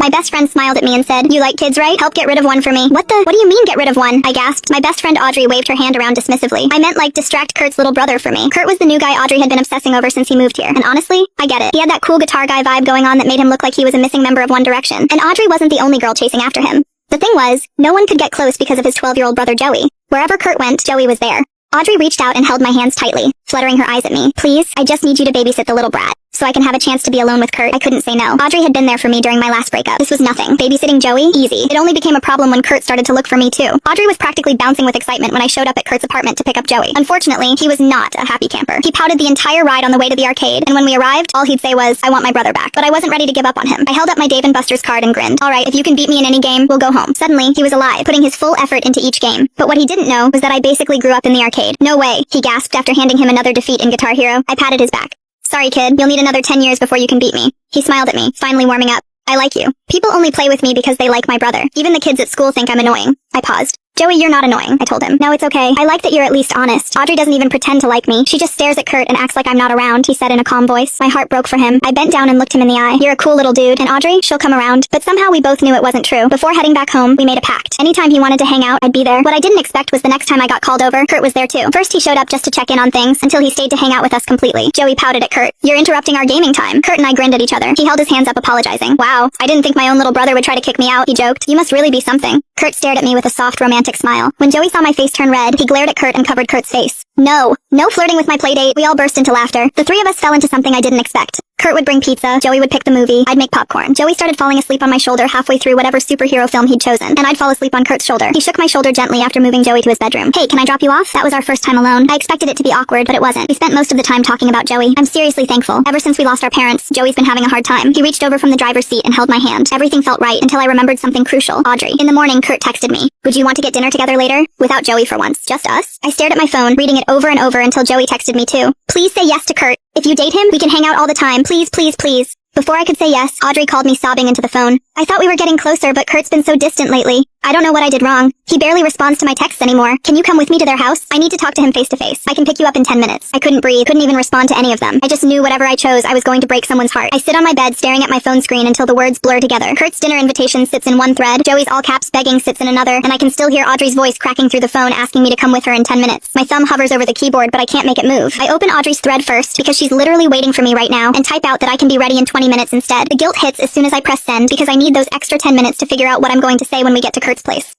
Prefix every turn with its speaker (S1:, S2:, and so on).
S1: My best friend smiled at me and said, "You like kids, right? Help get rid of one for me." What do you mean get rid of one? I gasped. My best friend Audrey waved her hand around dismissively. I meant like distract Kurt's little brother for me. Kurt was the new guy Audrey had been obsessing over since he moved here. And honestly, I get it. He had that cool guitar guy vibe going on that made him look like he was a missing member of One Direction. And Audrey wasn't the only girl chasing after him. The thing was, no one could get close because of his 12-year-old brother Joey. Wherever Kurt went, Joey was there. Audrey reached out and held my hands tightly, fluttering her eyes at me. "Please, I just need you to babysit the little brat, so I can have a chance to be alone with Kurt." I couldn't say no. Audrey had been there for me during my last breakup. This was nothing. Babysitting Joey? Easy. It only became a problem when Kurt started to look for me too. Audrey was practically bouncing with excitement when I showed up at Kurt's apartment to pick up Joey. Unfortunately, he was not a happy camper. He pouted the entire ride on the way to the arcade, and when we arrived, all he'd say was, "I want my brother back." But I wasn't ready to give up on him. I held up my Dave & Buster's card and grinned. "Alright, if you can beat me in any game, we'll go home." Suddenly, he was alive, putting his full effort into each game. But what he didn't know was that I basically grew up in the arcade. "No way," he gasped after handing him another defeat in Guitar Hero. I patted his back. "Sorry, kid, you'll need another 10 years before you can beat me." He smiled at me, finally warming up. "I like you. People only play with me because they like my brother. Even the kids at school think I'm annoying." I paused. "Joey, you're not annoying," I told him. "No, it's okay. I like that you're at least honest. Audrey doesn't even pretend to like me. She just stares at Kurt and acts like I'm not around," he said in a calm voice. My heart broke for him. I bent down and looked him in the eye. "You're a cool little dude, and Audrey, she'll come around." But somehow we both knew it wasn't true. Before heading back home, we made a pact. Anytime he wanted to hang out, I'd be there. What I didn't expect was the next time I got called over, Kurt was there too. First he showed up just to check in on things, until he stayed to hang out with us completely. Joey pouted at Kurt. "You're interrupting our gaming time." Kurt and I grinned at each other. He held his hands up apologizing. "Wow, I didn't think my own little brother would try to kick me out," he joked. "You must really be something." Kurt stared at me with a soft, romantic smile. When Joey saw my face turn red, he glared at Kurt and covered Kurt's face. No flirting with my playdate." We all burst into laughter. The three of us fell into something I didn't expect. Kurt would bring pizza, Joey would pick the movie, I'd make popcorn. Joey started falling asleep on my shoulder halfway through whatever superhero film he'd chosen, and I'd fall asleep on Kurt's shoulder. He shook my shoulder gently after moving Joey to his bedroom. "Hey, can I drop you off?" That was our first time alone. I expected it to be awkward, but it wasn't. We spent most of the time talking about Joey. I'm seriously thankful. Ever since we lost our parents, Joey's been having a hard time. He reached over from the driver's seat and held my hand. Everything felt right until I remembered something crucial. Audrey. In the morning, Kurt texted me. "Would you want to get dinner together later?" Without Joey for once. Just us? I stared at my phone, reading it over and over until Joey texted me too. "Please say yes to Kurt. If you date him, we can hang out all the time. Please, please, please." Before I could say yes, Audrey called me sobbing into the phone. "I thought we were getting closer, but Kurt's been so distant lately. I don't know what I did wrong. He barely responds to my texts anymore. Can you come with me to their house? I need to talk to him face to face. I can pick you up in 10 minutes. I couldn't breathe, couldn't even respond to any of them. I just knew whatever I chose, I was going to break someone's heart. I sit on my bed staring at my phone screen until the words blur together. Kurt's dinner invitation sits in one thread, Joey's all caps begging sits in another, and I can still hear Audrey's voice cracking through the phone asking me to come with her in 10 minutes. My thumb hovers over the keyboard, but I can't make it move. I open Audrey's thread first because she's literally waiting for me right now, and type out that I can be ready in 20 minutes instead. The guilt hits as soon as I press send because I need those extra 10 minutes to figure out what I'm going to say when we get to Kurt's place.